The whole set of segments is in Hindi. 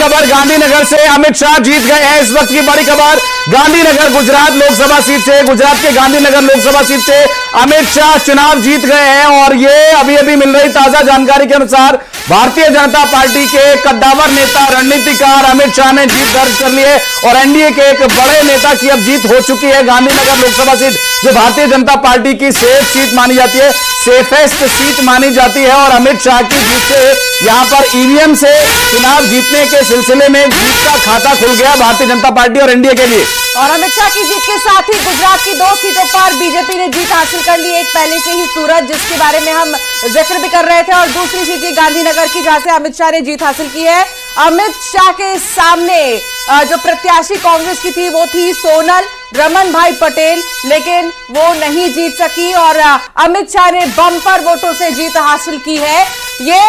खबर गांधीनगर से, अमित शाह जीत गए हैं। इस वक्त की बड़ी खबर गांधीनगर गुजरात लोकसभा सीट से, गुजरात के गांधीनगर लोकसभा सीट से अमित शाह चुनाव जीत गए हैं। और ये अभी अभी मिल रही ताजा जानकारी के अनुसार भारतीय जनता पार्टी के कद्दावर नेता रणनीतिकार अमित शाह ने जीत दर्ज कर ली है और एनडीए के एक बड़े नेता की अब जीत हो चुकी है। गांधीनगर लोकसभा सीट जो भारतीय जनता पार्टी की सेफ सीट मानी जाती है, सेफेस्ट सीट मानी जाती है, और अमित शाह की जीत से यहां पर ईवीएम से चुनाव जीतने के सिलसिले में जीत का खाता खुल गया भारतीय जनता पार्टी और एनडीए के लिए। और अमित शाह की जीत के साथ ही गुजरात की 2 सीटों पर बीजेपी ने जीत हासिल कर ली। एक पहले से ही सूरत, जिसके बारे में हम जिक्र भी कर रहे थे, और दूसरी सीट ये गांधीनगर की, जहां से अमित शाह ने जीत हासिल की है। अमित शाह के सामने जो प्रत्याशी कांग्रेस की थी वो थी सोनल रमन भाई पटेल, लेकिन वो नहीं जीत सकी और अमित शाह ने बम्पर वोटों से जीत हासिल की है। ये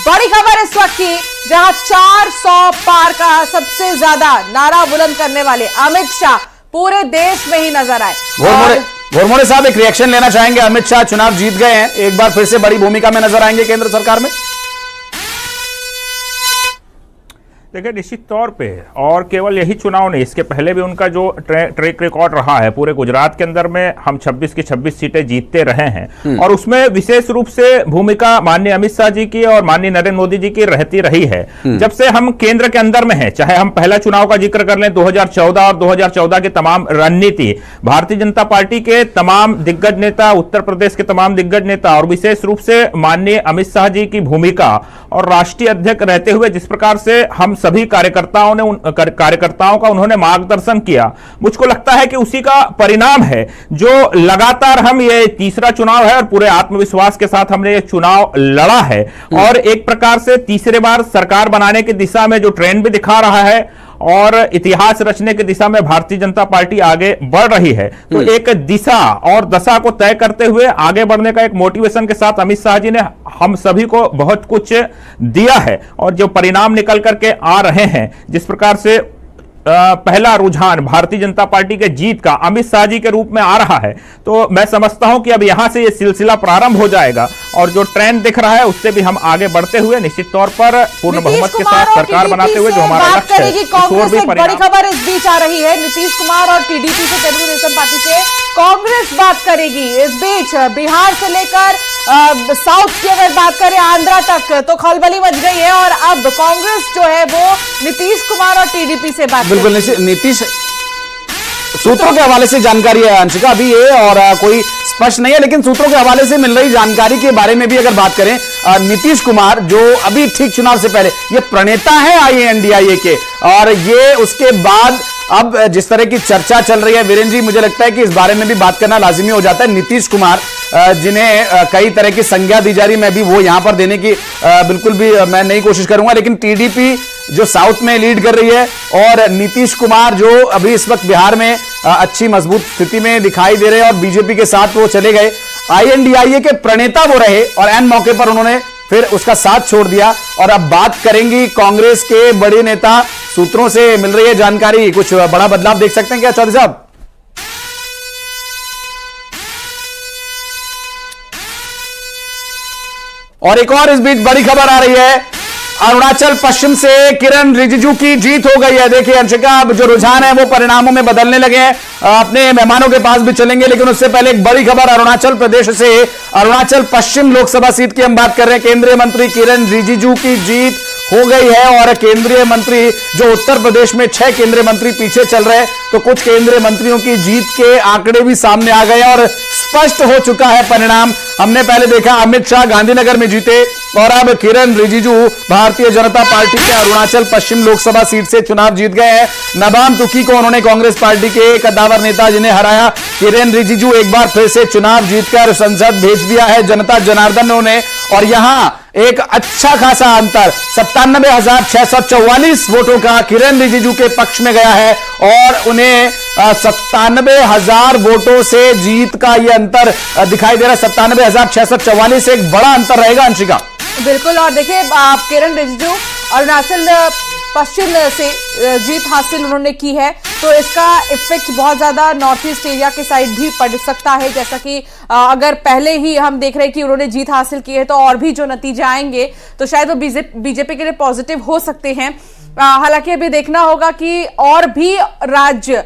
बड़ी खबर इस वक्त की, जहां 400 पार का सबसे ज्यादा नारा बुलंद करने वाले अमित शाह पूरे देश में ही नजर आए। घोरमोड़े साहब एक रिएक्शन लेना चाहेंगे। अमित शाह चुनाव जीत गए हैं, एक बार फिर से बड़ी भूमिका में नजर आएंगे केंद्र सरकार में। देखिए, निश्चित तौर पे, और केवल यही चुनाव नहीं, इसके पहले भी उनका जो ट्रैक रिकॉर्ड रहा है पूरे गुजरात के अंदर में, हम 26 की 26 सीटें जीतते रहे हैं और उसमें विशेष रूप से भूमिका माननीय अमित शाह जी की और माननीय नरेंद्र मोदी जी की रहती रही है। जब से हम केंद्र के अंदर में हैं, चाहे हम पहला चुनाव का जिक्र कर लें 2014 और 2014 के तमाम रणनीति, भारतीय जनता पार्टी के तमाम दिग्गज नेता, उत्तर प्रदेश के तमाम दिग्गज नेता और विशेष रूप से माननीय अमित शाह जी की भूमिका और राष्ट्रीय अध्यक्ष रहते हुए जिस प्रकार से हम सभी कार्यकर्ताओं का उन्होंने मार्गदर्शन किया, मुझको लगता है कि उसी का परिणाम है जो लगातार हम, ये तीसरा चुनाव है और पूरे आत्मविश्वास के साथ हमने ये चुनाव लड़ा है और एक प्रकार से तीसरे बार सरकार बनाने की दिशा में जो ट्रेंड भी दिखा रहा है और इतिहास रचने की दिशा में भारतीय जनता पार्टी आगे बढ़ रही है। तो एक दिशा और दशा को तय करते हुए आगे बढ़ने का एक मोटिवेशन के साथ अमित शाह जी ने हम सभी को बहुत कुछ दिया है और जो परिणाम निकल करके आ रहे हैं, जिस प्रकार से पहला रुझान भारतीय जनता पार्टी के जीत का अमित शाह जी के रूप में आ रहा है, तो मैं समझता हूं कि अब यहां से ये सिलसिला प्रारंभ हो जाएगा और जो ट्रेंड दिख रहा है उससे भी हम आगे बढ़ते हुए निश्चित तौर पर पूर्ण बहुमत के साथ सरकार बनाते हुए जो हमारा लक्ष्य है, कांग्रेस एक बड़ी खबर इस बीच आ रही है। नीतीश कुमार और टीडीपी से, तेलुगु देशम पार्टी से कांग्रेस बात करेगी। इस बीच बिहार से लेकर साउथ की अगर बात करें आंध्रा तक, तो खलबली मच गई है और अब कांग्रेस जो है वो नीतीश कुमार और टीडीपी से बात, बिल्कुल नीतीश, सूत्रों के हवाले से जानकारी है अंशिका अभी ये, और कोई स्पष्ट नहीं है, लेकिन सूत्रों के हवाले से मिल रही जानकारी के बारे में भी अगर बात करें, नीतीश कुमार जो अभी ठीक चुनाव से पहले ये प्रणेता है INDIA के, और ये उसके बाद अब जिस तरह की चर्चा चल रही है, वीरेंद्र जी, मुझे लगता है कि इस बारे में भी बात करना लाजिमी हो जाता है। नीतीश कुमार जिन्हें कई तरह की संज्ञा दी जा रही, मैं भी वो यहां पर देने की बिल्कुल भी मैं नहीं कोशिश करूंगा, लेकिन टीडीपी जो साउथ में लीड कर रही है और नीतीश कुमार जो अभी इस वक्त बिहार में अच्छी मजबूत स्थिति में दिखाई दे रहे हैं और बीजेपी के साथ वो चले गए, INDIA के प्रणेता वो रहे और एन मौके पर उन्होंने फिर उसका साथ छोड़ दिया। और अब बात करेंगी कांग्रेस के बड़े नेता, सूत्रों से मिल रही है जानकारी, कुछ बड़ा बदलाव देख सकते हैं क्या चौधरी साहब? और एक और इस बीच बड़ी खबर आ रही है, अरुणाचल पश्चिम से किरण रिजिजू की जीत हो गई है। देखिए अंशिका, अब जो रुझान है वो परिणामों में बदलने लगे हैं। अपने मेहमानों के पास भी चलेंगे, लेकिन उससे पहले एक बड़ी खबर अरुणाचल प्रदेश से, अरुणाचल पश्चिम लोकसभा सीट की हम बात कर रहे हैं। केंद्रीय मंत्री किरण रिजिजू की जीत हो गई है और केंद्रीय मंत्री जो उत्तर प्रदेश में 6 केंद्रीय मंत्री पीछे चल रहे हैं, तो कुछ केंद्रीय मंत्रियों की जीत के आंकड़े भी सामने आ गए और स्पष्ट हो चुका है परिणाम। हमने पहले देखा अमित शाह गांधीनगर में जीते और अब किरण रिजिजू भारतीय जनता पार्टी के अरुणाचल पश्चिम लोकसभा सीट से चुनाव जीत गए हैं। नबाम तुकी को उन्होंने कांग्रेस पार्टी के कद्दावर नेता जिन्हें हराया। किरण रिजिजू एक बार फिर से चुनाव जीतकर संसद भेज दिया है जनता जनार्दन ने उन्हें, और यहां एक अच्छा खासा अंतर 97,644 वोटों का किरण रिजिजू के पक्ष में गया है और उन्हें 97,000 वोटों से जीत का यह अंतर दिखाई दे रहा है। 97,644 से एक बड़ा अंतर रहेगा अंशिका। बिल्कुल, और देखिए किरण रिजिजू अरुणाचल पश्चिम से जीत हासिल उन्होंने की है, तो इसका इफेक्ट बहुत ज्यादा नॉर्थ ईस्ट एरिया के साइड भी पड़ सकता है। जैसा कि अगर पहले ही हम देख रहे हैं कि उन्होंने जीत हासिल की है, तो और भी जो नतीजे आएंगे तो शायद वो बीजेपी के लिए पॉजिटिव हो सकते हैं। हालांकि अभी देखना होगा कि और भी राज्य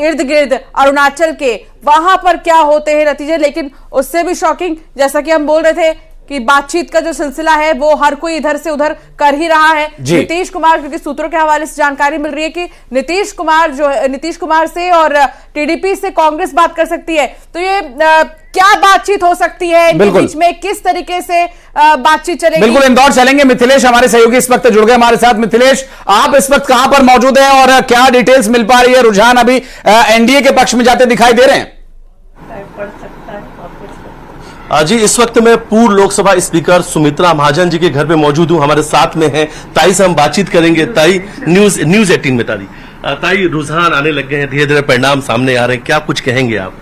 इर्द गिर्द अरुणाचल के वहां पर क्या होते हैं नतीजे। लेकिन उससे भी शॉकिंग, जैसा कि हम बोल रहे थे कि बातचीत का जो सिलसिला है वो हर कोई इधर से उधर कर ही रहा है। नीतीश कुमार, क्योंकि सूत्रों के हवाले से जानकारी मिल रही है कि नीतीश कुमार से और टीडीपी से कांग्रेस बात कर सकती है। तो ये क्या बातचीत हो सकती है इनके बीच में, किस तरीके से बातचीत चलेगी? बिल्कुल इंदौर चलेंगे। मिथिलेश हमारे सहयोगी इस वक्त जुड़ गए हमारे साथ। मिथिलेश, आप इस वक्त कहां पर मौजूद हैं और क्या डिटेल्स मिल पा रही है? रुझान अभी एनडीए के पक्ष में जाते दिखाई दे रहे हैं। जी, इस वक्त मैं पूर्व लोकसभा स्पीकर सुमित्रा महाजन जी के घर पे मौजूद हूं। हमारे साथ में हैं ताई से हम बातचीत करेंगे। ताई, न्यूज 18 में ताई रुझान आने लग गए हैं, धीरे धीरे परिणाम सामने आ रहे हैं, क्या कुछ कहेंगे आप?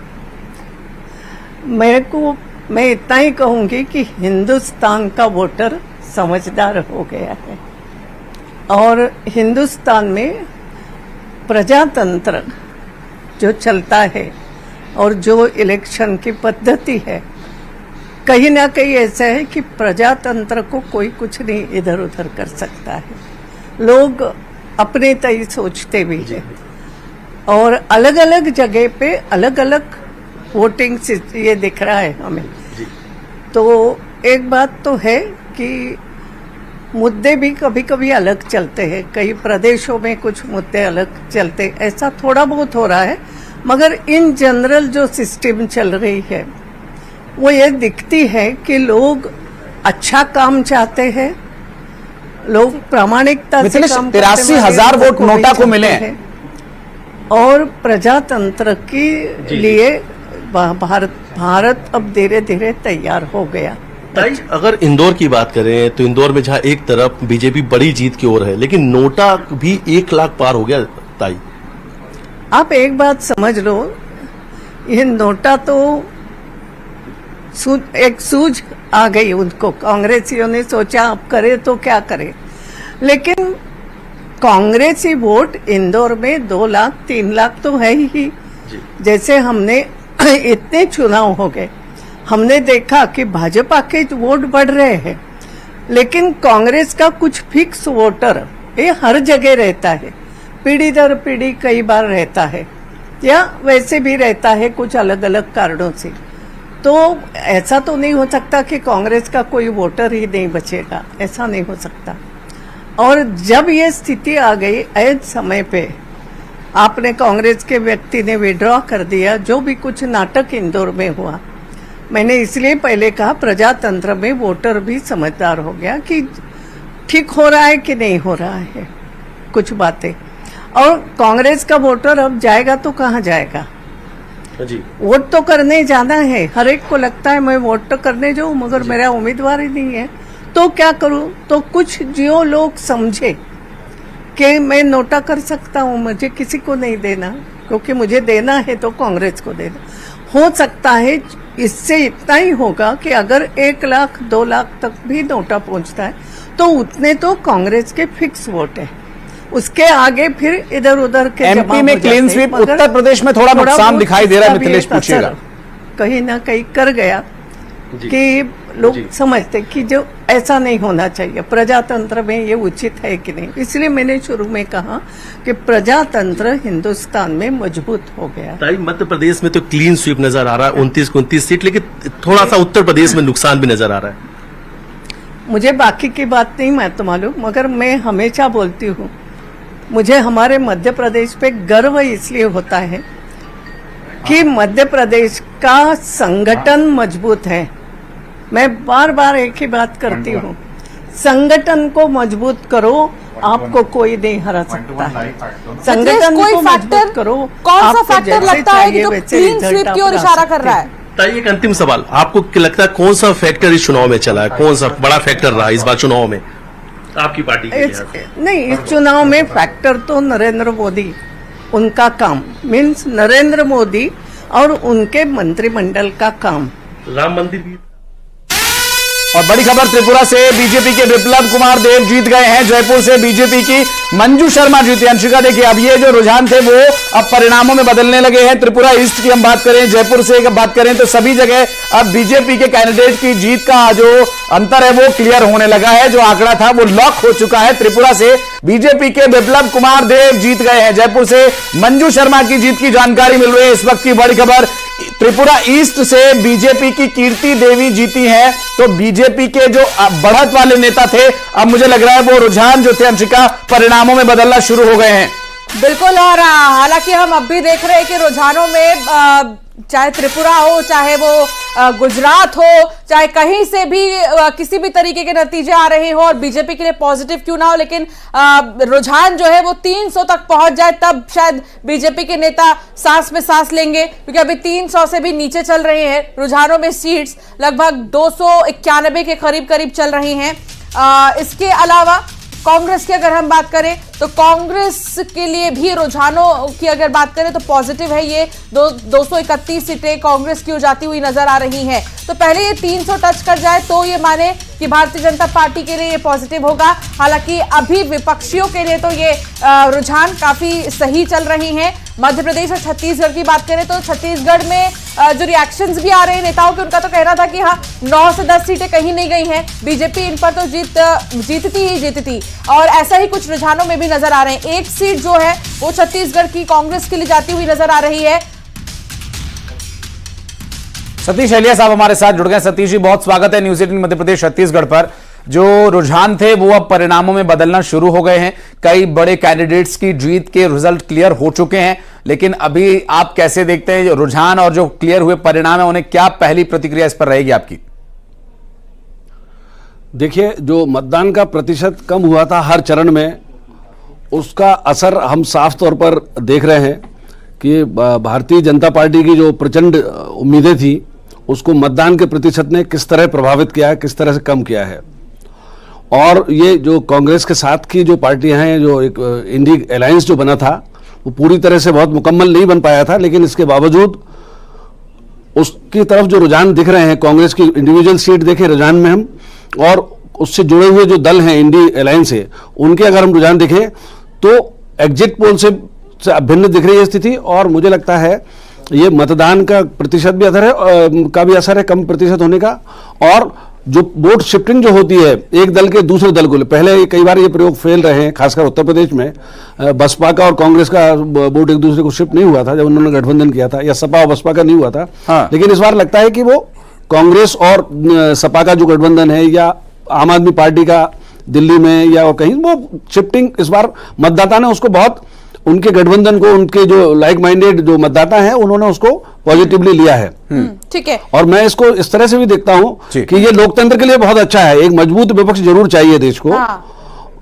मैं इतना ही कहूंगी कि हिंदुस्तान का वोटर समझदार हो गया है और हिंदुस्तान में प्रजातंत्र जो चलता है और जो इलेक्शन की पद्धति है, कहीं ना कहीं ऐसा है कि प्रजातंत्र को कोई कुछ नहीं इधर उधर कर सकता है। लोग अपने तय सोचते भी हैं और अलग अलग जगह पे अलग अलग वोटिंग ये दिख रहा है हमें। तो एक बात तो है कि मुद्दे भी कभी कभी अलग चलते हैं, कई प्रदेशों में कुछ मुद्दे अलग चलते, ऐसा थोड़ा बहुत हो रहा है। मगर इन जनरल जो सिस्टम चल रही है वो ये दिखती है कि लोग अच्छा काम चाहते हैं, लोग प्रामाणिकता से काम करते हैं। 83,000 वोट नोटा को मिले हैं और प्रजातंत्र के लिए भारत अब धीरे धीरे तैयार हो गया। ताई, अगर इंदौर की बात करें तो इंदौर में जहां एक तरफ बीजेपी बड़ी जीत की ओर है, लेकिन नोटा भी 1 लाख पार हो गया। ताई, आप एक बात समझ लो, ये नोटा तो एक सूझ आ गई उनको। कांग्रेसियों ने सोचा अब करे तो क्या करे, लेकिन कांग्रेसी वोट इंदौर में 2 लाख 3 लाख तो है ही। जैसे हमने इतने चुनाव हो गए, हमने देखा कि भाजपा के वोट बढ़ रहे हैं, लेकिन कांग्रेस का कुछ फिक्स वोटर ये हर जगह रहता है, पीढ़ी दर पीढ़ी कई बार रहता है या वैसे भी रहता है कुछ अलग अलग कारणों से। तो ऐसा तो नहीं हो सकता कि कांग्रेस का कोई वोटर ही नहीं बचेगा, ऐसा नहीं हो सकता। और जब ये स्थिति आ गई ऐसे समय पे आपने कांग्रेस के व्यक्ति ने विड्रॉ कर दिया, जो भी कुछ नाटक इंदौर में हुआ, मैंने इसलिए पहले कहा प्रजातंत्र में वोटर भी समझदार हो गया कि ठीक हो रहा है कि नहीं हो रहा है कुछ बातें। और कांग्रेस का वोटर अब जाएगा तो कहाँ जाएगा? जी, वोट तो करने जाना है, हर एक को लगता है मैं वोट तो करने जाऊं मगर मेरा उम्मीदवार ही नहीं है, तो क्या करूं? तो कुछ जो लोग समझे कि मैं नोटा कर सकता हूं, मुझे किसी को नहीं देना, क्योंकि मुझे देना है तो कांग्रेस को देना। हो सकता है इससे इतना ही होगा कि अगर 1 लाख 2 लाख तक भी नोटा पहुंचता है तो उतने तो कांग्रेस के फिक्स वोट है, उसके आगे फिर इधर उधर के एमपी में क्लीन स्वीप, उत्तर प्रदेश में थोड़ा नुकसान दिखाई दे रहा है। मिथिलेश पूछिएगा। कहीं ना कहीं कर गया कि लोग समझते कि जो ऐसा नहीं होना चाहिए, प्रजातंत्र में ये उचित है कि नहीं। इसलिए मैंने शुरू में कहा कि प्रजातंत्र हिंदुस्तान में मजबूत हो गया। ताई, मध्य प्रदेश में तो क्लीन स्वीप नजर आ रहा है, 29 सीट, लेकिन थोड़ा सा उत्तर प्रदेश में नुकसान भी नजर आ रहा है। मुझे बाकी की बात नहीं मैं तो मालूम, मगर मैं हमेशा बोलती हूँ मुझे हमारे मध्य प्रदेश पे गर्व इसलिए होता है कि मध्य प्रदेश का संगठन मजबूत है। मैं बार बार एक ही बात करती हूँ, संगठन को मजबूत करो, आपको कोई नहीं हरा सकता है। संगठन को मजबूत करो। कौन सा फैक्टर लगता है कि जो क्लीन स्वीप की ओर इशारा कर रहा है? ताई, एक अंतिम सवाल, आपको क्या लगता है कौन सा फैक्टर इस चुनाव में चला है, कौन सा बड़ा फैक्टर रहा इस बार चुनाव में आपकी पार्टी के लिए? नहीं, इस चुनाव में फैक्टर तो नरेंद्र मोदी, उनका काम, मीन्स नरेंद्र मोदी और उनके मंत्रिमंडल का काम। राम मंदिर भी और बड़ी खबर त्रिपुरा से, बीजेपी के विप्लव कुमार देव जीत गए हैं। जयपुर से बीजेपी की मंजू शर्मा जीती। अंशिका देखिए, अब ये जो रुझान थे वो अब परिणामों में बदलने लगे हैं। त्रिपुरा ईस्ट की हम बात करें, जयपुर से अगर बात करें तो सभी जगह अब बीजेपी के कैंडिडेट की जीत का जो अंतर है वो क्लियर होने लगा है। जो आंकड़ा था वो लॉक हो चुका है। त्रिपुरा से बीजेपी के विप्लव कुमार देव जीत गए हैं। जयपुर से मंजू शर्मा की जीत की जानकारी मिल रही है। इस वक्त की बड़ी खबर, त्रिपुरा ईस्ट से बीजेपी की कीर्ति देवी जीती हैं। तो बीजेपी के जो बढ़त वाले नेता थे, अब मुझे लग रहा है वो रुझान जो थे अंशिका परिणामों में बदलना शुरू हो गए हैं। बिल्कुल, और हालांकि हम अब भी देख रहे हैं कि रुझानों में चाहे त्रिपुरा हो, चाहे वो गुजरात हो, चाहे कहीं से भी किसी भी तरीके के नतीजे आ रहे हो और बीजेपी के लिए पॉजिटिव क्यों ना हो, लेकिन रुझान जो है वो 300 तक पहुंच जाए तब शायद बीजेपी के नेता सांस में सांस लेंगे, क्योंकि अभी 300 से भी नीचे चल रहे हैं। रुझानों में सीट्स लगभग 291 के करीब करीब चल रही हैं। इसके अलावा कांग्रेस की अगर हम बात करें तो कांग्रेस के लिए भी रुझानों की अगर बात करें तो पॉजिटिव है। ये 231 सीटें कांग्रेस की हो जाती हुई नजर आ रही हैं। तो पहले ये 300 टच कर जाए तो ये माने कि भारतीय जनता पार्टी के लिए ये पॉजिटिव होगा। हालांकि अभी विपक्षियों के लिए तो ये रुझान काफी सही चल रही हैं। मध्य प्रदेश और छत्तीसगढ़ की बात करें तो छत्तीसगढ़ में जो रिएक्शंस भी आ रहे हैं नेताओं के, उनका तो कहना था कि हाँ 9 से 10 सीटें कहीं नहीं गई हैं, बीजेपी इन पर तो जीतती ही जीतती, और ऐसा ही कुछ रुझानों में भी नजर आ रहे हैं। एक सीट जो है वो छत्तीसगढ़ की कांग्रेस के लिए जाती हुई नजर आ रही है। सतीश एलिया साहब हमारे साथ जुड़ गए। सतीश जी, बहुत स्वागत है न्यूज 18 मध्य प्रदेश छत्तीसगढ़ पर। जो रुझान थे वो अब परिणामों में बदलना शुरू हो गए हैं। कई बड़े कैंडिडेट्स की जीत के रिजल्ट क्लियर हो चुके हैं, लेकिन अभी आप कैसे देखते हैं रुझान और जो क्लियर हुए परिणाम है, उन्हें क्या पहली प्रतिक्रिया इस पर रहेगी आपकी? देखिए, जो मतदान का प्रतिशत कम हुआ था हर चरण में, उसका असर हम साफ तौर पर देख रहे हैं कि भारतीय जनता पार्टी की जो प्रचंड उम्मीदें थी उसको मतदान के प्रतिशत ने किस तरह प्रभावित किया है, किस तरह से कम किया है। और ये जो कांग्रेस के साथ की जो पार्टियां हैं, जो एक इंडी अलायंस जो बना था वो पूरी तरह से बहुत मुकम्मल नहीं बन पाया था, लेकिन इसके बावजूद उसकी तरफ जो रुझान दिख रहे हैं, कांग्रेस की इंडिविजुअल सीट देखें रुझान में हम, और उससे जुड़े हुए जो दल हैं इंडी अलायंस से, उनके अगर हम रुझान देखें तो एग्जिट पोल से भिन्न दिख रही है स्थिति। और मुझे लगता है ये मतदान का प्रतिशत भी असर है कम प्रतिशत होने का, और जो वोट शिफ्टिंग जो होती है एक दल के दूसरे दल को, पहले कई बार ये प्रयोग फेल रहे हैं, खासकर उत्तर प्रदेश में बसपा का और कांग्रेस का वोट एक दूसरे को शिफ्ट नहीं हुआ था जब उन्होंने गठबंधन किया था, या सपा और बसपा का नहीं हुआ था। हाँ। लेकिन इस बार लगता है कि वो कांग्रेस और सपा का जो गठबंधन है, या आम आदमी पार्टी का दिल्ली में या और कहीं, वो शिफ्टिंग इस बार मतदाता ने उसको बहुत, उनके गठबंधन को, उनके जो लाइक माइंडेड जो मतदाता हैं उन्होंने उसको पॉजिटिवली लिया है। ठीक है। और मैं इसको इस तरह से भी देखता हूं कि ये लोकतंत्र के लिए बहुत अच्छा है। एक मजबूत विपक्ष जरूर चाहिए देश को। हाँ।